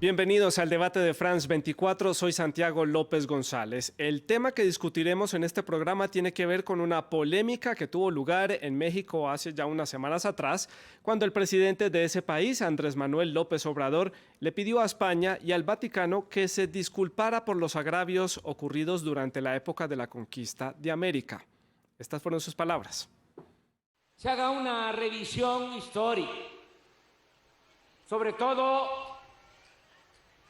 Bienvenidos al debate de France 24, soy Santiago López González. El tema que discutiremos en este programa tiene que ver con una polémica que tuvo lugar en México hace ya unas semanas atrás, cuando el presidente de ese país, Andrés Manuel López Obrador, le pidió a España y al Vaticano que se disculpara por los agravios ocurridos durante la época de la conquista de América. Estas fueron sus palabras. Se haga una revisión histórica, sobre todo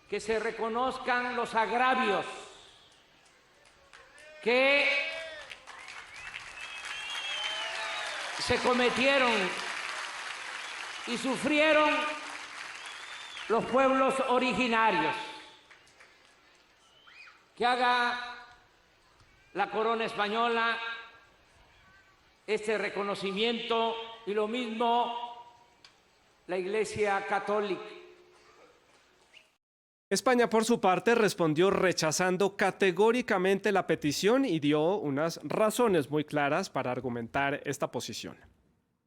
que se reconozcan los agravios que se cometieron y sufrieron los pueblos originarios, que haga la corona española este reconocimiento y lo mismo la Iglesia Católica. España, por su parte, respondió rechazando categóricamente la petición y dio unas razones muy claras para argumentar esta posición.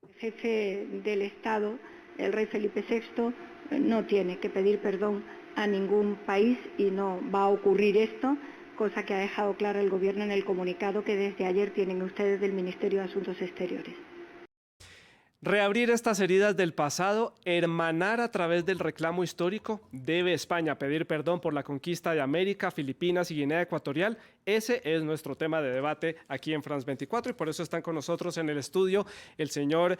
El jefe del Estado, el rey Felipe VI, no tiene que pedir perdón a ningún país y no va a ocurrir esto, cosa que ha dejado clara el Gobierno en el comunicado que desde ayer tienen ustedes del Ministerio de Asuntos Exteriores. Reabrir estas heridas del pasado, hermanar a través del reclamo histórico, ¿debe España pedir perdón por la conquista de América, Filipinas y Guinea Ecuatorial? Ese es nuestro tema de debate aquí en France 24 y por eso están con nosotros en el estudio el señor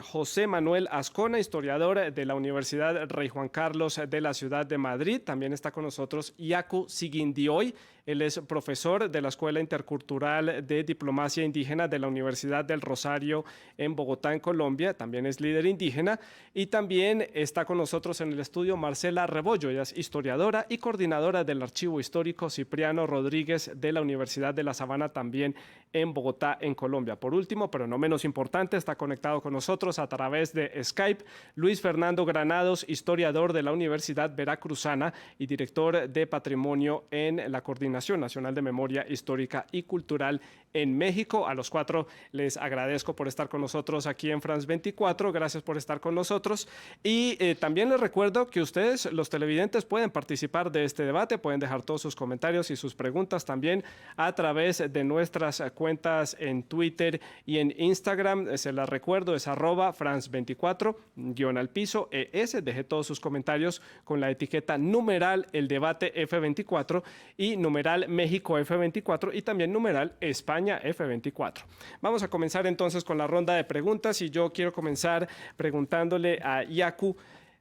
José Manuel Azcona, historiador de la Universidad Rey Juan Carlos de la ciudad de Madrid. También está con nosotros Yaku Sigindioy. Él es profesor de la Escuela Intercultural de Diplomacia Indígena de la Universidad del Rosario en Bogotá, en Colombia. También es líder indígena. Y también está con nosotros en el estudio Marcela Rebollo. Ella es historiadora y coordinadora del Archivo Histórico Cipriano Rodríguez de la Universidad de La Sabana, también en Bogotá, en Colombia. Por último, pero no menos importante, está conectado con nosotros a través de Skype Luis Fernando Granados, historiador de la Universidad Veracruzana y director de Patrimonio en la Coordinación Nacional de Memoria Histórica y Cultural en México. A los cuatro les agradezco por estar con nosotros aquí en France 24. Gracias por estar con nosotros. Y también les recuerdo que ustedes, los televidentes, pueden participar de este debate, pueden dejar todos sus comentarios y sus preguntas también a través de nuestras cuentas en Twitter y en Instagram. Se las recuerdo, es @France24, _al_piso, ES. Deje todos sus comentarios con la etiqueta numeral el debate F24 y numeral México F24 y también numeral España F24. Vamos a comenzar entonces con la ronda de preguntas y yo quiero comenzar preguntándole a Yaku,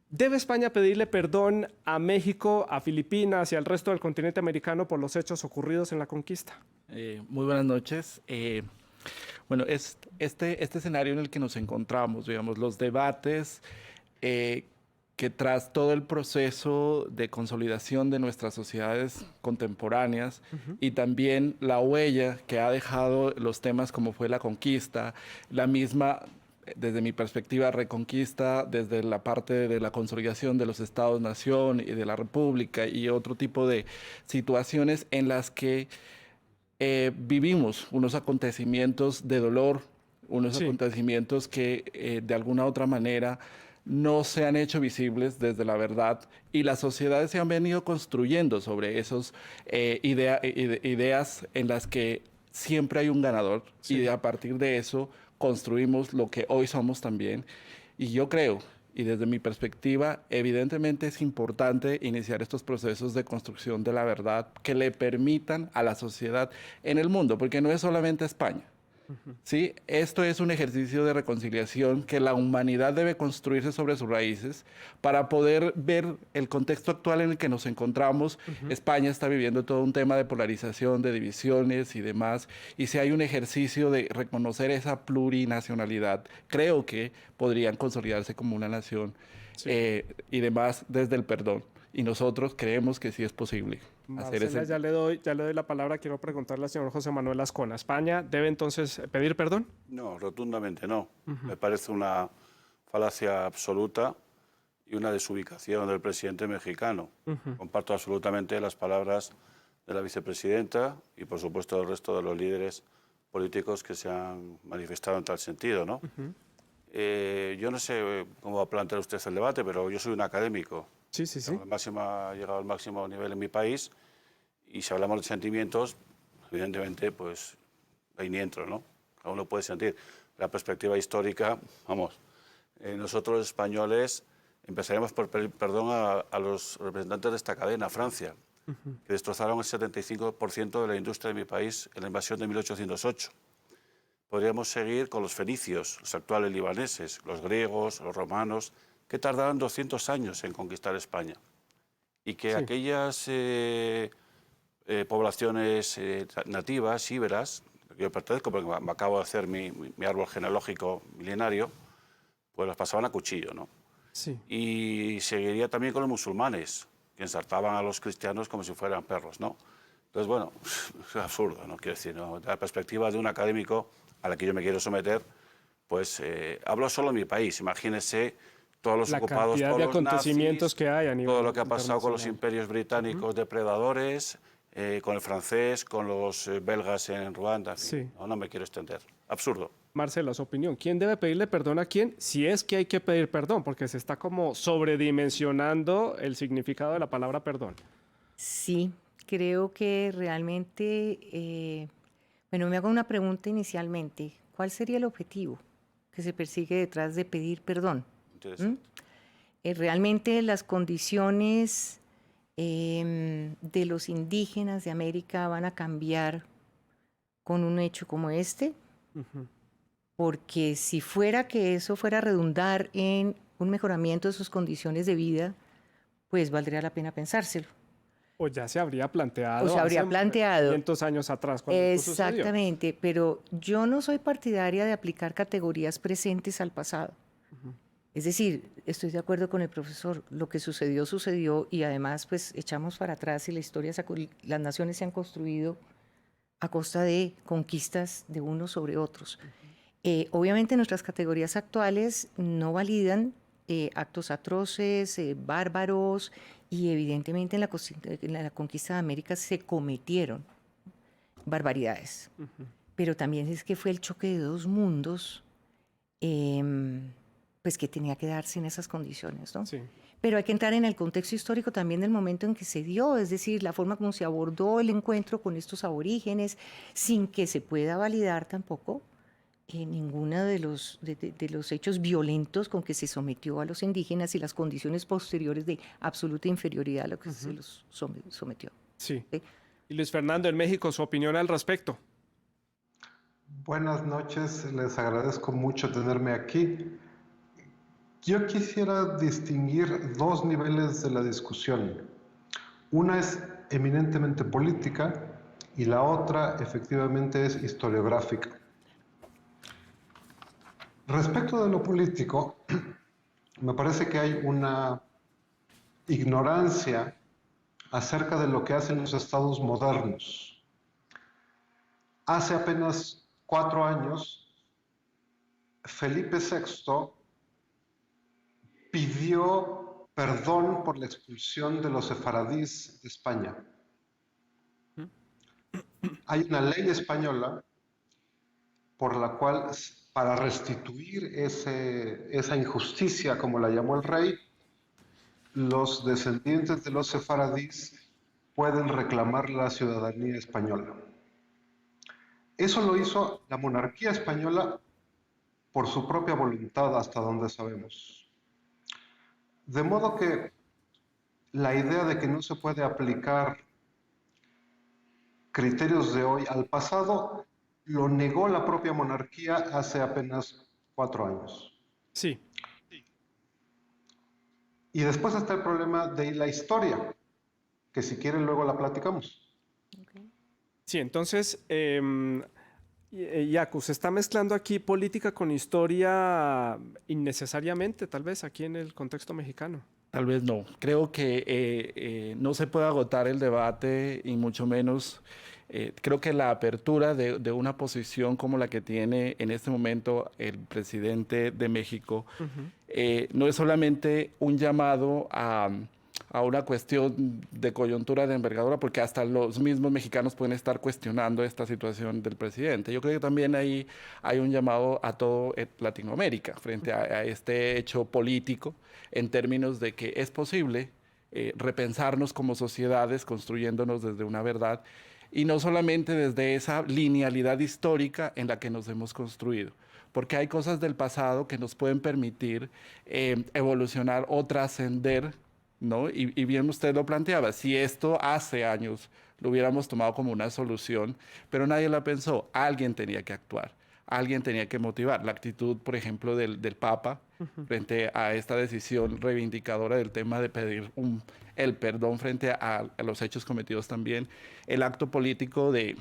¿debe España pedirle perdón a México, a Filipinas y al resto del continente americano por los hechos ocurridos en la conquista? Muy buenas noches. Bueno, es este escenario en el que nos encontramos, digamos, los debates que tras todo el proceso de consolidación de nuestras sociedades contemporáneas y también la huella que ha dejado los temas como fue la conquista, la misma, desde mi perspectiva, reconquista, desde la parte de la consolidación de los estados-nación y de la república y otro tipo de situaciones en las que vivimos unos acontecimientos de dolor, unos acontecimientos que de alguna u otra manera no se han hecho visibles desde la verdad y las sociedades se han venido construyendo sobre esos ideas en las que siempre hay un ganador y a partir de eso construimos lo que hoy somos también. Y yo creo, y desde mi perspectiva, evidentemente es importante iniciar estos procesos de construcción de la verdad que le permitan a la sociedad en el mundo, porque no es solamente España. ¿Sí? Esto es un ejercicio de reconciliación que la humanidad debe construirse sobre sus raíces para poder ver el contexto actual en el que nos encontramos. España está viviendo todo un tema de polarización, de divisiones y demás, y si hay un ejercicio de reconocer esa plurinacionalidad, creo que podrían consolidarse como una nación y demás desde el perdón. Y nosotros creemos que sí es posible. Marcela, ya le doy la palabra. Quiero preguntarle al señor José Manuel Azcona. ¿España debe entonces pedir perdón? No, rotundamente no. Me parece una falacia absoluta y una desubicación del presidente mexicano. Comparto absolutamente las palabras de la vicepresidenta y, por supuesto, del resto de los líderes políticos que se han manifestado en tal sentido, ¿no? Yo no sé cómo va a plantear usted el debate, pero yo soy un académico Sí, sí, sí. Ha llegado al máximo nivel en mi país. Y si hablamos de sentimientos, evidentemente, pues ahí ni entro, ¿no? Cada uno puede sentir. La perspectiva histórica, vamos, nosotros los españoles empezaremos por pedir perdón a los representantes de esta cadena, Francia, que destrozaron el 75% de la industria de mi país en la invasión de 1808. Podríamos seguir con los fenicios, los actuales libaneses, los griegos, los romanos, que tardaron 200 años en conquistar España. Y que aquellas poblaciones nativas, íberas, que yo pertenezco porque me acabo de hacer mi árbol genealógico milenario, pues las pasaban a cuchillo, ¿no? Sí. Y seguiría también con los musulmanes, que ensartaban a los cristianos como si fueran perros, ¿no? Entonces, bueno, es absurdo, ¿no? Quiero decir, ¿no? De la perspectiva de un académico a la que yo me quiero someter, pues hablo solo de mi país. Imagínese todos los ocupados por de los acontecimientos nazis, que hay a nivel todo lo que ha pasado con los internacional. imperios británicos depredadores, con el francés, con los belgas en Ruanda. En fin, Sí. no me quiero extender. Absurdo. Marcela, su opinión. ¿Quién debe pedirle perdón a quién? Si es que hay que pedir perdón, porque se está como sobredimensionando el significado de la palabra perdón. Sí, creo que realmente, bueno, me hago una pregunta inicialmente. ¿Cuál sería el objetivo que se persigue detrás de pedir perdón? Interesante. Realmente las condiciones de los indígenas de América van a cambiar con un hecho como este, porque si fuera que eso fuera a redundar en un mejoramiento de sus condiciones de vida, pues valdría la pena pensárselo. O ya se habría planteado. O se habría hace planteado. 500 años atrás. Cuando esto sucedió. Exactamente, pero yo no soy partidaria de aplicar categorías presentes al pasado. Es decir, estoy de acuerdo con el profesor, lo que sucedió, sucedió, y además pues echamos para atrás y la historia, las naciones se han construido a costa de conquistas de unos sobre otros. Obviamente nuestras categorías actuales no validan actos atroces, bárbaros, y evidentemente en la conquista de América se cometieron barbaridades. Pero también es que fue el choque de dos mundos, pues que tenía que darse en esas condiciones, ¿no? Sí. Pero hay que entrar en el contexto histórico también del momento en que se dio, es decir, la forma como se abordó el encuentro con estos aborígenes, sin que se pueda validar tampoco ninguno de los hechos violentos con que se sometió a los indígenas y las condiciones posteriores de absoluta inferioridad a lo que se los sometió. Sí. ¿Sí? Y Luis Fernando, en México, su opinión al respecto. Buenas noches, les agradezco mucho tenerme aquí. Yo quisiera distinguir dos niveles de la discusión. Una es eminentemente política y la otra efectivamente es historiográfica. Respecto de lo político, me parece que hay una ignorancia acerca de lo que hacen los estados modernos. Hace apenas 4 años, Felipe VI pidió perdón por la expulsión de los sefaradíes de España. Hay una ley española por la cual, para restituir esa injusticia, como la llamó el rey, los descendientes de los sefaradíes pueden reclamar la ciudadanía española. Eso lo hizo la monarquía española por su propia voluntad, hasta donde sabemos. De modo que la idea de que no se puede aplicar criterios de hoy al pasado lo negó la propia monarquía hace apenas 4 años. Sí. Y después está el problema de la historia, que si quieren luego la platicamos. Sí, entonces, Yacu, se está mezclando aquí política con historia innecesariamente, tal vez, aquí en el contexto mexicano. Tal vez no. Creo que no se puede agotar el debate y mucho menos. Creo que la apertura de una posición como la que tiene en este momento el presidente de México no es solamente un llamado a una cuestión de coyuntura de envergadura, porque hasta los mismos mexicanos pueden estar cuestionando esta situación del presidente. Yo creo que también ahí hay un llamado a todo Latinoamérica frente a este hecho político, en términos de que es posible repensarnos como sociedades, construyéndonos desde una verdad, y no solamente desde esa linealidad histórica en la que nos hemos construido, porque hay cosas del pasado que nos pueden permitir evolucionar o trascender, ¿no? Y bien usted lo planteaba, si esto hace años lo hubiéramos tomado como una solución, pero nadie la pensó, alguien tenía que actuar. Alguien tenía que motivar. La actitud, por ejemplo, del Papa frente a esta decisión reivindicadora del tema de pedir el perdón frente a los hechos cometidos también, el acto político de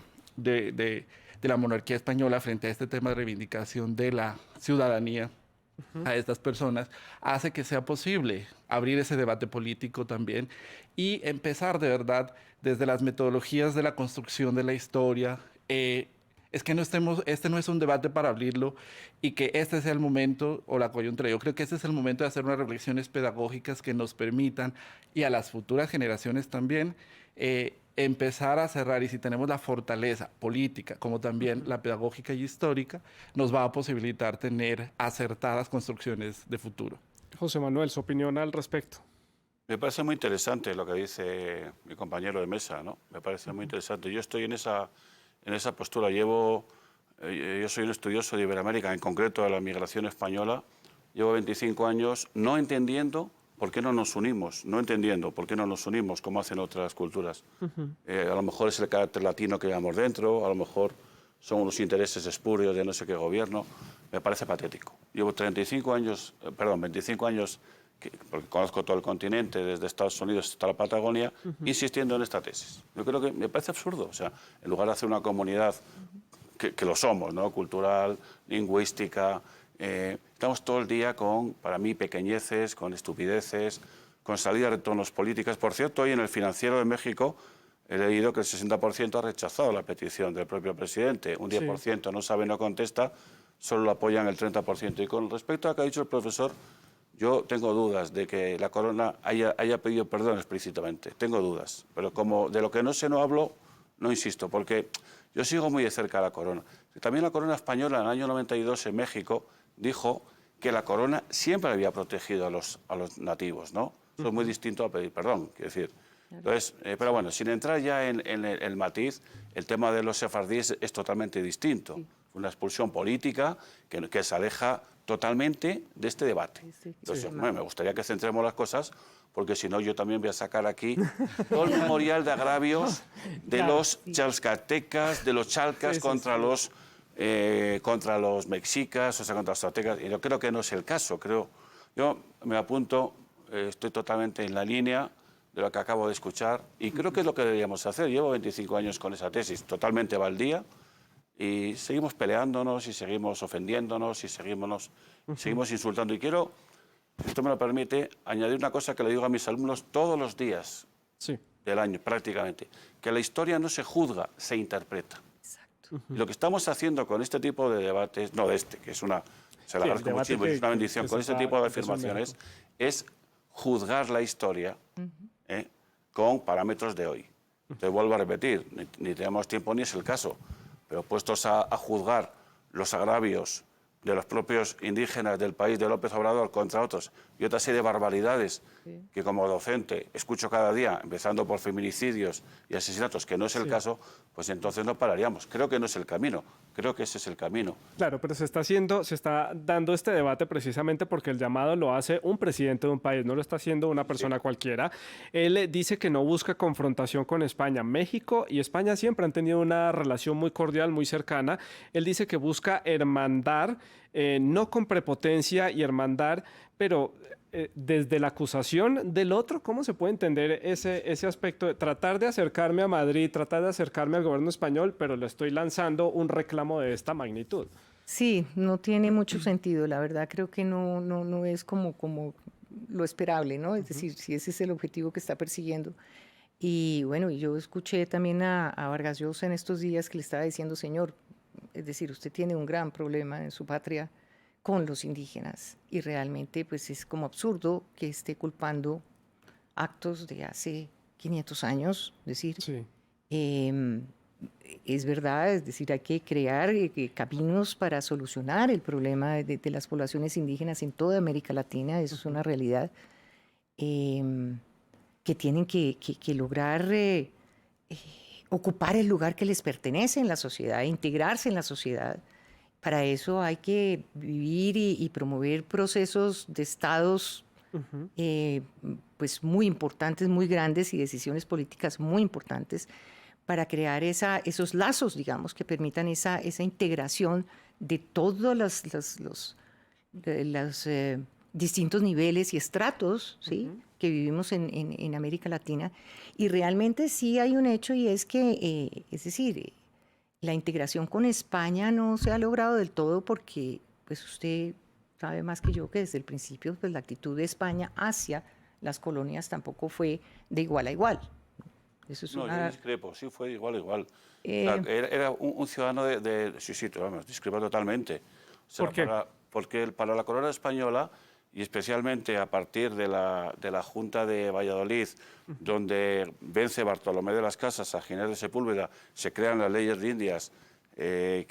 la monarquía española frente a este tema de reivindicación de la ciudadanía a estas personas, hace que sea posible abrir ese debate político también y empezar de verdad desde las metodologías de la construcción de la historia. Es que este no es un debate para abrirlo y que este sea el momento o la coyuntura. Yo creo que este es el momento de hacer unas reflexiones pedagógicas que nos permitan, y a las futuras generaciones también, empezar a cerrar. Y si tenemos la fortaleza política, como también la pedagógica y histórica, nos va a posibilitar tener acertadas construcciones de futuro. José Manuel, su opinión al respecto. Me parece muy interesante lo que dice mi compañero de mesa, ¿no? Me parece muy interesante. Yo estoy en esa postura. Yo soy un estudioso de Iberoamérica, en concreto de la migración española. Llevo 25 años no entendiendo por qué no nos unimos, como hacen otras culturas. A lo mejor es el carácter latino que llevamos dentro, a lo mejor son unos intereses espurios de no sé qué gobierno. Me parece patético. Llevo 25 años, porque conozco todo el continente, desde Estados Unidos hasta la Patagonia, insistiendo en esta tesis. Yo creo que me parece absurdo. O sea, en lugar de hacer una comunidad, que lo somos, ¿no? Cultural, lingüística, estamos todo el día con, para mí, pequeñeces, con estupideces, con salidas de tonos políticas. Por cierto, hoy en el Financiero de México he leído que el 60% ha rechazado la petición del propio presidente. Un 10% no sabe, no contesta, solo lo apoyan el 30%. Y con respecto a lo que ha dicho el profesor, yo tengo dudas de que la corona haya pedido perdón explícitamente. Tengo dudas. Pero como de lo que no sé no hablo, no insisto, porque yo sigo muy de cerca a la corona. También la corona española en el año 92 en México dijo que la corona siempre había protegido a los nativos, ¿no? Eso es muy distinto a pedir perdón, quiero decir. Entonces, pero bueno, sin entrar ya en el matiz, el tema de los sefardíes es totalmente distinto. Una expulsión política que se aleja totalmente de este debate. Entonces, bueno, me gustaría que centremos las cosas, porque si no yo también voy a sacar aquí todo el memorial de agravios de los chalcatecas, de los chalcas contra los mexicas, o sea, contra los aztecas, y yo creo que no es el caso. Yo me apunto, estoy totalmente en la línea de lo que acabo de escuchar, y creo que es lo que deberíamos hacer. Llevo 25 años con esa tesis, totalmente baldía, y seguimos peleándonos, y seguimos ofendiéndonos, y seguimos insultando. Y quiero, si esto me lo permite, añadir una cosa que le digo a mis alumnos todos los días del año, prácticamente, que la historia no se juzga, se interpreta. Y lo que estamos haciendo con este tipo de debates, no de este, que es una, se lo agradezco muchísimo, es una bendición, con este tipo de afirmaciones, es juzgar la historia con parámetros de hoy. Te vuelvo a repetir, ni tenemos tiempo ni es el caso, pero puestos a juzgar los agravios de los propios indígenas del país de López Obrador contra otros y otra serie de barbaridades que como docente escucho cada día, empezando por feminicidios y asesinatos, que no es el caso, pues entonces no pararíamos. Creo que no es el camino, creo que ese es el camino. Claro, pero se está dando este debate precisamente porque el llamado lo hace un presidente de un país, no lo está haciendo una persona cualquiera. Él dice que no busca confrontación con España. México y España siempre han tenido una relación muy cordial, muy cercana. Él dice que busca hermandar, no con prepotencia y hermandar, pero desde la acusación del otro. ¿Cómo se puede entender ese aspecto de tratar de acercarme a Madrid, tratar de acercarme al gobierno español, pero le estoy lanzando un reclamo de esta magnitud? Sí, no tiene mucho sentido. La verdad creo que no es como lo esperable, ¿no? Es decir, si ese es el objetivo que está persiguiendo. Y bueno, yo escuché también a Vargas Llosa en estos días que le estaba diciendo, señor, es decir, usted tiene un gran problema en su patria con los indígenas, y realmente pues es como absurdo que esté culpando actos de hace 500 años, es decir, es verdad, es decir, hay que crear caminos para solucionar el problema de las poblaciones indígenas en toda América Latina, eso es una realidad. que tienen que lograr ocupar el lugar que les pertenece en la sociedad, integrarse en la sociedad. Para eso hay que vivir y promover procesos de estados pues muy importantes, muy grandes y decisiones políticas muy importantes para crear esos lazos, digamos, que permitan esa integración de todos los distintos niveles y estratos, ¿sí? Que vivimos en América Latina. Y realmente sí hay un hecho, y es que, es decir, la integración con España no se ha logrado del todo porque, pues usted sabe más que yo que desde el principio, pues la actitud de España hacia las colonias tampoco fue de igual a igual. Eso es No, una... yo discrepo, sí fue igual, igual. O sea, era un ciudadano sí, vamos, discrepo totalmente. O sea, ¿Por qué? porque para la corona española, y especialmente a partir de la Junta de Valladolid, donde vence Bartolomé de las Casas a Ginés de Sepúlveda, se crean las leyes de Indias, que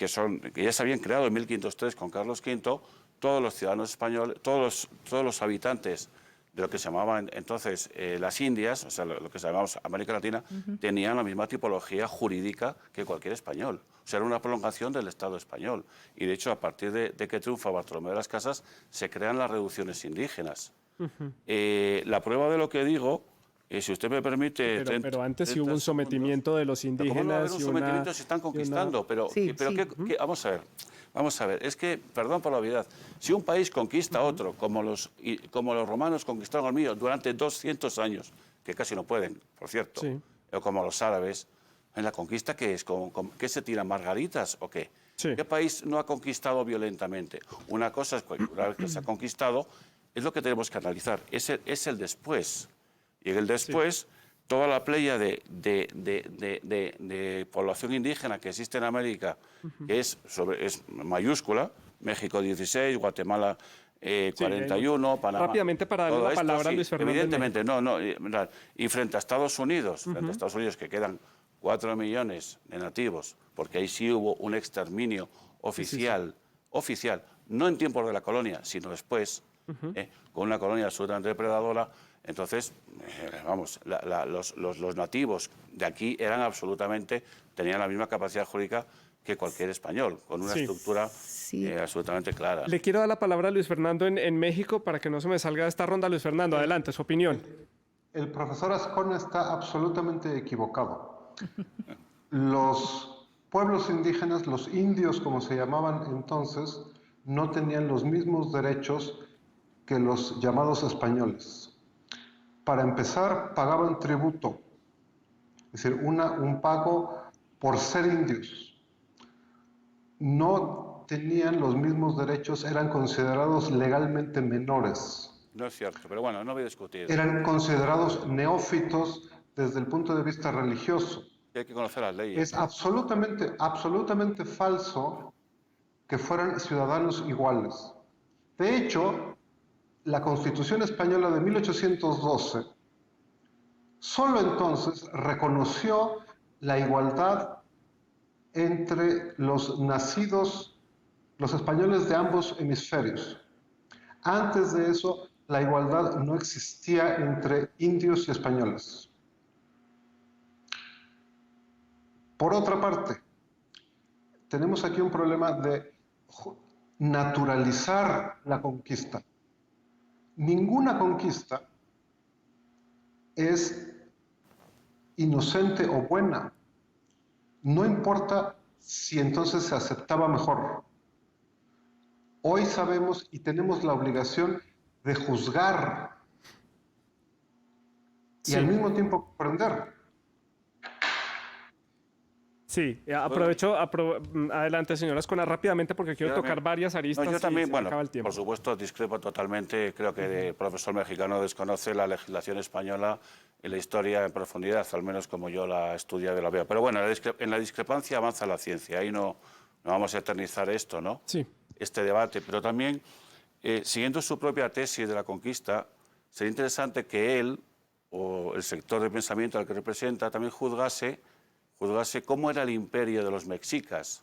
ya se habían creado en 1503 con Carlos V, todos los ciudadanos españoles, todos los habitantes de lo que se llamaban entonces las Indias, o sea, lo que llamamos América Latina, tenían la misma tipología jurídica que cualquier español. O sea, era una prolongación del Estado español. Y, de hecho, a partir de que triunfa Bartolomé de las Casas, se crean las reducciones indígenas. La prueba de lo que digo, si usted me permite... Pero antes sí hubo un sometimiento de los indígenas. ¿Cómo no va a haber un sometimiento? Se están conquistando. Pero vamos a ver, es que, perdón por la obviedad, si un país conquista a otro, como los romanos conquistaron al mío durante 200 años, que casi no pueden, por cierto, o como los árabes, en la conquista, ¿qué es? ¿Qué se tiran, margaritas o qué? Sí. ¿Qué país no ha conquistado violentamente? Una cosa es que una vez que se ha conquistado, es lo que tenemos que analizar, es el después. Y en el después, toda la playa de población indígena que existe en América, que es mayúscula, México 16, Guatemala 41, Panamá... Rápidamente para darle la palabra a Luis Fernando. Evidentemente, no. Y frente a Estados Unidos, que quedan 4 millones de nativos, porque ahí sí hubo un exterminio oficial, no en tiempos de la colonia, sino después, con una colonia absolutamente depredadora. Entonces, vamos, los nativos de aquí tenían la misma capacidad jurídica que cualquier español, con una estructura absolutamente clara. Le quiero dar la palabra a Luis Fernando en México para que no se me salga de esta ronda. Luis Fernando, adelante, su opinión. El profesor Azcona está absolutamente equivocado. Los pueblos indígenas, los indios como se llamaban entonces, no tenían los mismos derechos que los llamados españoles. Para empezar, pagaban tributo, es decir, un pago por ser indios. No tenían los mismos derechos, eran considerados legalmente menores. No es cierto, pero bueno, no voy a discutir. Eran considerados neófitos desde el punto de vista religioso. Hay que conocer las leyes. Es absolutamente falso que fueran ciudadanos iguales. De hecho, la Constitución Española de 1812 solo entonces reconoció la igualdad entre los nacidos, los españoles de ambos hemisferios. Antes de eso, la igualdad no existía entre indios y españoles. Por otra parte, tenemos aquí un problema de naturalizar la conquista. Ninguna conquista es inocente o buena. No importa si entonces se aceptaba mejor. Hoy sabemos y tenemos la obligación de juzgar y al mismo tiempo comprender. Sí, aprovecho, adelante, señora Azcona, rápidamente porque quiero tocar varias aristas. No, yo también, y se me acaba el tiempo. por supuesto, discrepo totalmente. Creo que el profesor mexicano desconoce la legislación española y la historia en profundidad, al menos como yo la estudio y la veo. Pero bueno, en la discrepancia avanza la ciencia. Ahí no vamos a eternizar esto, ¿no? Sí. Este debate. Pero también, siguiendo su propia tesis de la conquista, sería interesante que él, o el sector de pensamiento al que representa, también juzgase cómo era el imperio de los mexicas,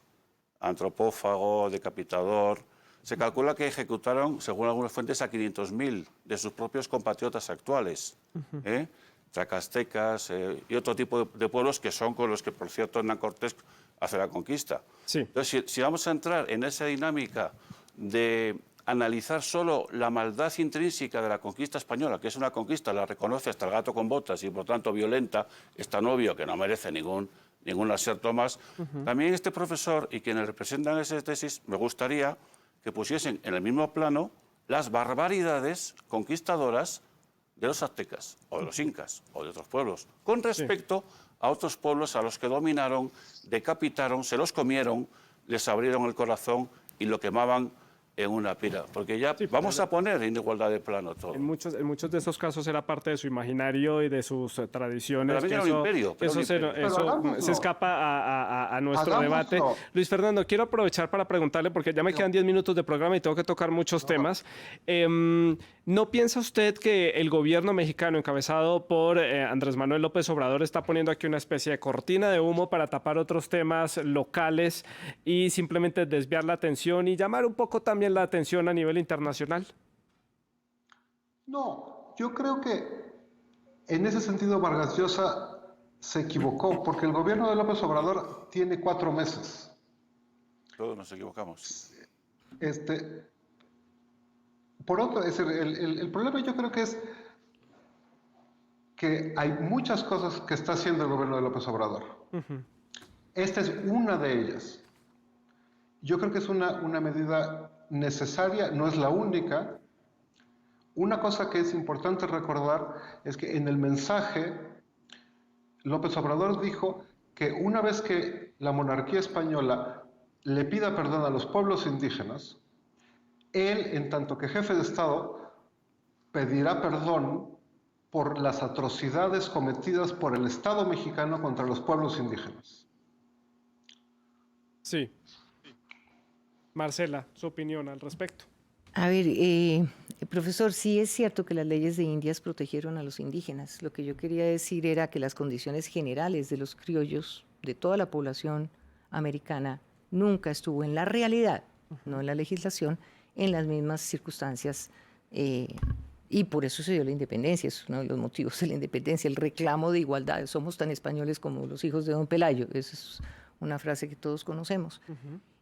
antropófago, decapitador. Se calcula que ejecutaron, según algunas fuentes, a 500.000 de sus propios compatriotas actuales. zacastecas y otro tipo de pueblos que son con los que, por cierto, Hernán Cortés hace la conquista. Sí. Entonces, si vamos a entrar en esa dinámica de analizar solo la maldad intrínseca de la conquista española, que es una conquista, la reconoce hasta el gato con botas y por tanto violenta, es tan obvio que no merece ningún aserto más. También este profesor y quienes representan esa tesis, me gustaría que pusiesen en el mismo plano las barbaridades conquistadoras de los aztecas, o de los incas, o de otros pueblos, con respecto a otros pueblos a los que dominaron, decapitaron, se los comieron, les abrieron el corazón y lo quemaban en una pira, porque ya vamos a poner en igualdad de plano todo. En muchos de esos casos era parte de su imaginario y de sus tradiciones. Pero era un imperio. Eso se escapa a nuestro debate. Luis Fernando, quiero aprovechar para preguntarle, porque ya me quedan 10 minutos de programa y tengo que tocar muchos temas. ¿No piensa usted que el gobierno mexicano, encabezado por Andrés Manuel López Obrador, está poniendo aquí una especie de cortina de humo para tapar otros temas locales y simplemente desviar la atención y llamar un poco también la atención a nivel internacional? No, yo creo que en ese sentido Vargas Llosa se equivocó, porque el gobierno de López Obrador tiene 4 meses. Todos nos equivocamos. Por otro, el problema yo creo que es que hay muchas cosas que está haciendo el gobierno de López Obrador. Esta es una de ellas. Yo creo que es una medida necesaria, no es la única. Una cosa que es importante recordar es que en el mensaje López Obrador dijo que una vez que la monarquía española le pida perdón a los pueblos indígenas, él, en tanto que jefe de Estado, pedirá perdón por las atrocidades cometidas por el Estado mexicano contra los pueblos indígenas. Sí. Marcela, su opinión al respecto. A ver, profesor, sí es cierto que las leyes de Indias protegieron a los indígenas. Lo que yo quería decir era que las condiciones generales de los criollos, de toda la población americana, nunca estuvo en la realidad, no en la legislación, en las mismas circunstancias. Y por eso se dio la independencia, es uno de los motivos de la independencia, el reclamo de igualdad. Somos tan españoles como los hijos de don Pelayo. Esa es una frase que todos conocemos.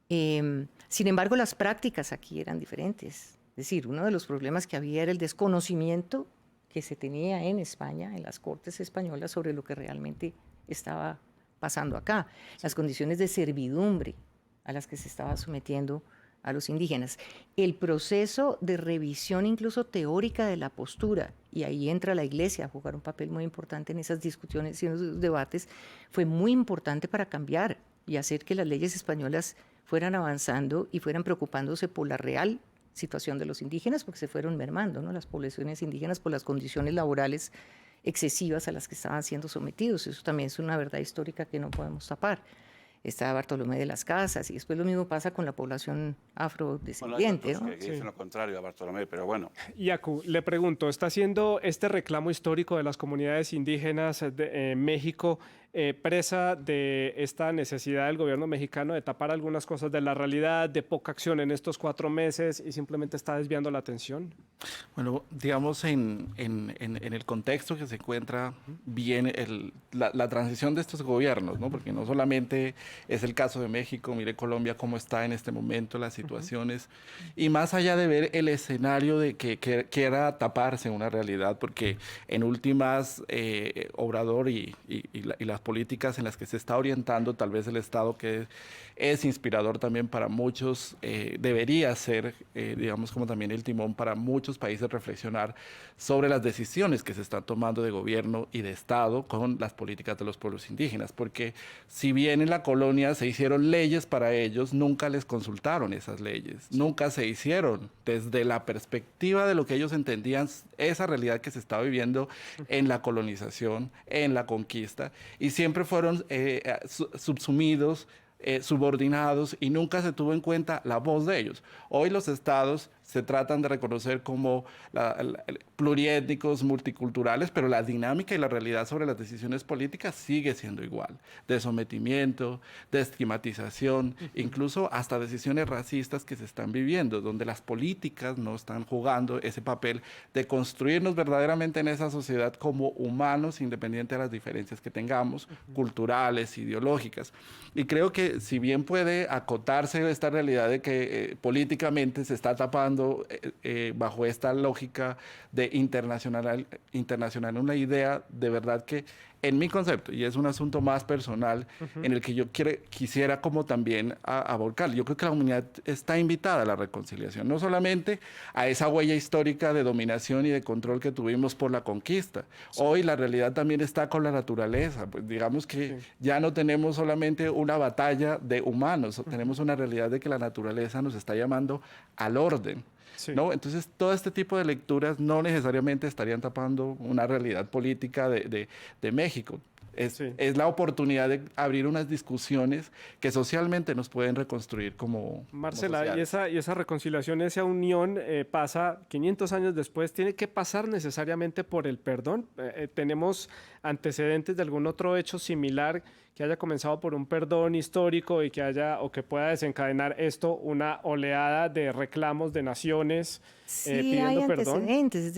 Sin embargo, las prácticas aquí eran diferentes. Es decir, uno de los problemas que había era el desconocimiento que se tenía en España, en las cortes españolas, sobre lo que realmente estaba pasando acá. Las condiciones de servidumbre a las que se estaba sometiendo a los indígenas. El proceso de revisión incluso teórica de la postura, y ahí entra la Iglesia a jugar un papel muy importante en esas discusiones y en esos debates, fue muy importante para cambiar y hacer que las leyes españolas fueran avanzando y fueran preocupándose por la real situación de los indígenas, porque se fueron mermando, ¿no?, las poblaciones indígenas por las condiciones laborales excesivas a las que estaban siendo sometidos. Eso también es una verdad histórica que no podemos tapar. Está Bartolomé de las Casas, y después lo mismo pasa con la población afrodescendiente, ¿no? Que dicen lo contrario a Bartolomé, pero bueno. Yacu, le pregunto, ¿está haciendo este reclamo histórico de las comunidades indígenas de México presa de esta necesidad del gobierno mexicano de tapar algunas cosas de la realidad, de poca acción en estos 4 meses y simplemente está desviando la atención? Bueno, digamos en el contexto que se encuentra bien la transición de estos gobiernos, ¿no? Porque no solamente es el caso de México, mire Colombia cómo está en este momento, las situaciones, y más allá de ver el escenario de que quiera taparse una realidad, porque en últimas Obrador y las políticas en las que se está orientando tal vez el Estado, que es inspirador también para muchos, debería ser, digamos, como también el timón para muchos países reflexionar sobre las decisiones que se están tomando de gobierno y de Estado con las políticas de los pueblos indígenas, porque si bien en la colonia se hicieron leyes para ellos, nunca les consultaron esas leyes, nunca se hicieron desde la perspectiva de lo que ellos entendían esa realidad que se estaba viviendo en la colonización, en la conquista, y siempre fueron subsumidos, subordinados, y nunca se tuvo en cuenta la voz de ellos. Hoy los estados se tratan de reconocer como pluriétnicos, multiculturales, pero la dinámica y la realidad sobre las decisiones políticas sigue siendo igual, de sometimiento, de estigmatización, incluso hasta decisiones racistas que se están viviendo, donde las políticas no están jugando ese papel de construirnos verdaderamente en esa sociedad como humanos, independiente de las diferencias que tengamos, culturales, ideológicas. Y creo que si bien puede acotarse esta realidad de que políticamente se está tapando bajo esta lógica de internacional una idea de verdad que en mi concepto, y es un asunto más personal, en el que yo quisiera como también a volcar. Yo creo que la humanidad está invitada a la reconciliación, no solamente a esa huella histórica de dominación y de control que tuvimos por la conquista. Sí. Hoy la realidad también está con la naturaleza. Pues digamos que ya no tenemos solamente una batalla de humanos, tenemos una realidad de que la naturaleza nos está llamando al orden. Sí. ¿No? Entonces, todo este tipo de lecturas no necesariamente estarían tapando una realidad política de México. Es la oportunidad de abrir unas discusiones que socialmente nos pueden reconstruir como Marcela, como y esa reconciliación, esa unión pasa 500 años después, ¿tiene que pasar necesariamente por el perdón? ¿Tenemos antecedentes de algún otro hecho similar que haya comenzado por un perdón histórico y que haya o que pueda desencadenar esto una oleada de reclamos de naciones pidiendo hay perdón? Antecedentes, es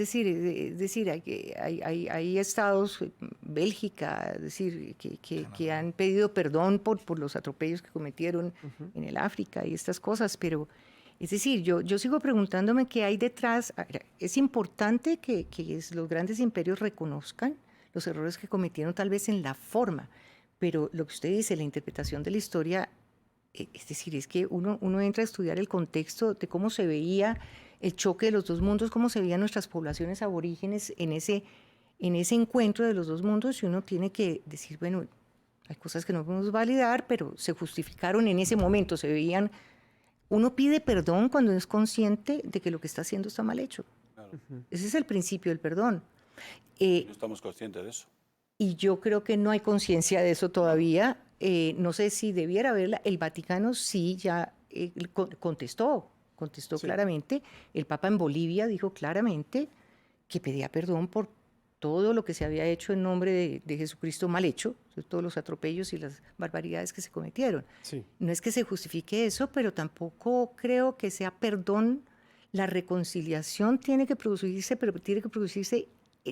decir, hay estados, Bélgica, es decir, que han pedido perdón por los atropellos que cometieron en el África y estas cosas, pero es decir, yo sigo preguntándome qué hay detrás. Es importante que los grandes imperios reconozcan los errores que cometieron tal vez en la forma, pero lo que usted dice, la interpretación de la historia, es decir, es que uno entra a estudiar el contexto de cómo se veía el choque de los dos mundos, cómo se veían nuestras poblaciones aborígenes en ese encuentro de los dos mundos, y uno tiene que decir, bueno, hay cosas que no podemos validar, pero se justificaron en ese momento, se veían. Uno pide perdón cuando es consciente de que lo que está haciendo está mal hecho. Claro. Ese es el principio del perdón. No estamos conscientes de eso. Y yo creo que no hay conciencia de eso todavía. No sé si debiera haberla. El Vaticano sí ya contestó claramente. El Papa en Bolivia dijo claramente que pedía perdón por todo lo que se había hecho en nombre de Jesucristo mal hecho, todos los atropellos y las barbaridades que se cometieron. Sí. No es que se justifique eso, pero tampoco creo que sea perdón. La reconciliación tiene que producirse, pero tiene que producirse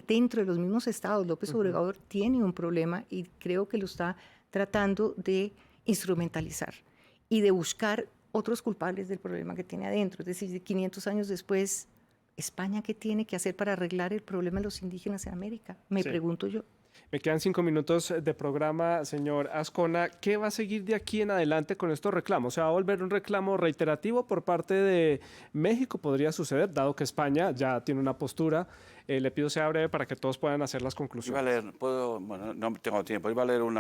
dentro de los mismos estados. López Obrador tiene un problema y creo que lo está tratando de instrumentalizar y de buscar otros culpables del problema que tiene adentro. Es decir, 500 años después, ¿España qué tiene que hacer para arreglar el problema de los indígenas en América? Me pregunto yo. Me quedan 5 minutos de programa, señor Azcona. ¿Qué va a seguir de aquí en adelante con estos reclamos? ¿Se va a volver un reclamo reiterativo por parte de México? Podría suceder, dado que España ya tiene una postura. Le pido sea breve para que todos puedan hacer las conclusiones. Iba a leer, bueno, no tengo tiempo, iba a leer un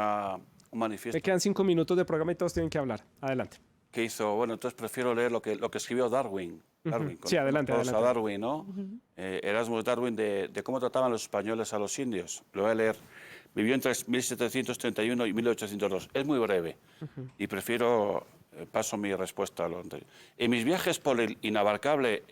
manifiesto. Me quedan 5 minutos de programa y todos tienen que hablar. Adelante. Que hizo, bueno, entonces prefiero leer lo que escribió Darwin. Sí, adelante. A Darwin, ¿no? Erasmus Darwin, de cómo trataban los españoles a los indios. Lo voy a leer. Vivió entre 1731 y 1802. Es muy breve y prefiero, paso mi respuesta a lo anterior. En mis viajes por el inabarcable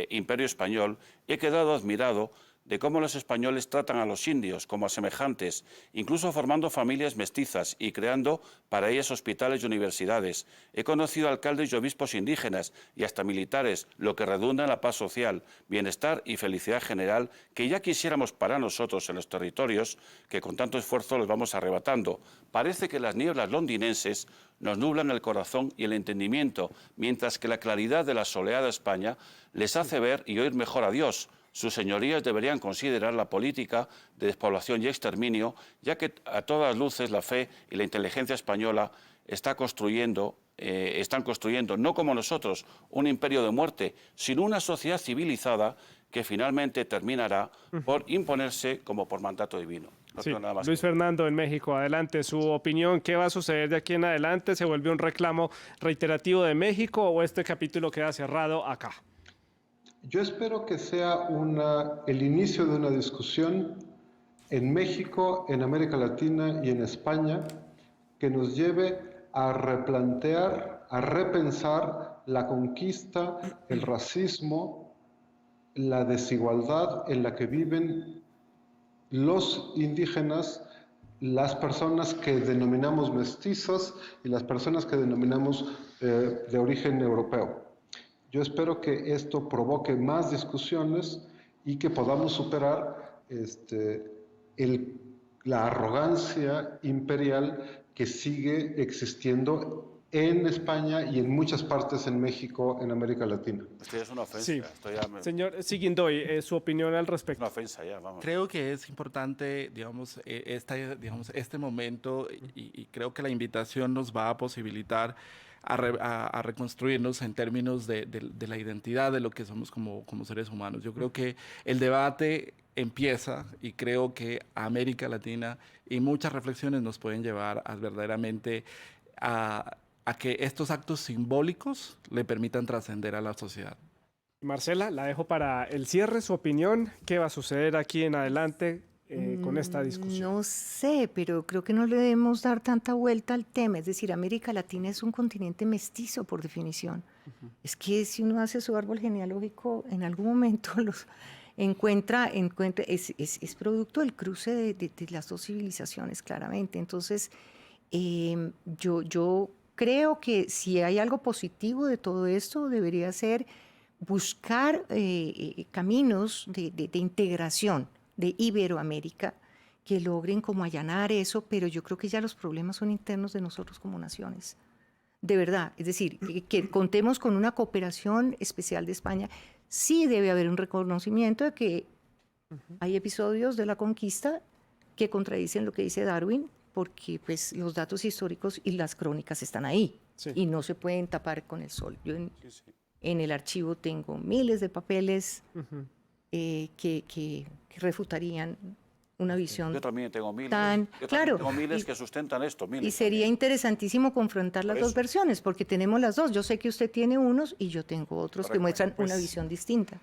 imperio español he quedado admirado de cómo los españoles tratan a los indios como a semejantes, incluso formando familias mestizas y creando para ellas hospitales y universidades. He conocido alcaldes y obispos indígenas y hasta militares, lo que redunda en la paz social, bienestar y felicidad general que ya quisiéramos para nosotros en los territorios que con tanto esfuerzo los vamos arrebatando. Parece que las nieblas londinenses nos nublan el corazón y el entendimiento, mientras que la claridad de la soleada España les hace ver y oír mejor a Dios. Sus señorías deberían considerar la política de despoblación y exterminio, ya que a todas luces la fe y la inteligencia española están construyendo, no como nosotros, un imperio de muerte, sino una sociedad civilizada que finalmente terminará por imponerse como por mandato divino. No tengo nada más. Luis Fernando, en México, adelante, su opinión. ¿Qué va a suceder de aquí en adelante? ¿Se vuelve un reclamo reiterativo de México o este capítulo queda cerrado acá? Yo espero que sea el inicio de una discusión en México, en América Latina y en España que nos lleve a replantear, a repensar la conquista, el racismo, la desigualdad en la que viven los indígenas, las personas que denominamos mestizos y las personas que denominamos de origen europeo. Yo espero que esto provoque más discusiones y que podamos superar la arrogancia imperial que sigue existiendo en España y en muchas partes en México, en América Latina. Esto ya es una ofensa. Sí. Esto ya Señor Siguindoy, su opinión al es respecto. una ofensa ya, vamos. Creo que es importante, digamos, este momento y creo que la invitación nos va a posibilitar a reconstruirnos en términos de la identidad de lo que somos como seres humanos. Yo creo que el debate empieza y creo que América Latina y muchas reflexiones nos pueden llevar a verdaderamente a que estos actos simbólicos le permitan trascender a la sociedad. Marcela, la dejo para el cierre, su opinión. ¿Qué va a suceder aquí en adelante con esta discusión? No sé, pero creo que no le debemos dar tanta vuelta al tema. Es decir, América Latina es un continente mestizo por definición. Es que si uno hace su árbol genealógico, en algún momento los encuentra es producto del cruce de las dos civilizaciones, claramente. Entonces, yo creo que si hay algo positivo de todo esto, debería ser buscar caminos de integración de Iberoamérica que logren como allanar eso, pero yo creo que ya los problemas son internos de nosotros como naciones. De verdad, es decir, que contemos con una cooperación especial de España. Sí debe haber un reconocimiento de que hay episodios de la conquista que contradicen lo que dice Darwin, porque pues los datos históricos y las crónicas están ahí y no se pueden tapar con el sol. Yo en el archivo tengo miles de papeles que refutarían una visión. Yo también tengo miles. Tengo miles que sustentan esto. Y sería interesantísimo confrontar las dos versiones, porque tenemos las dos. Yo sé que usted tiene unos y yo tengo otros que muestran una visión distinta.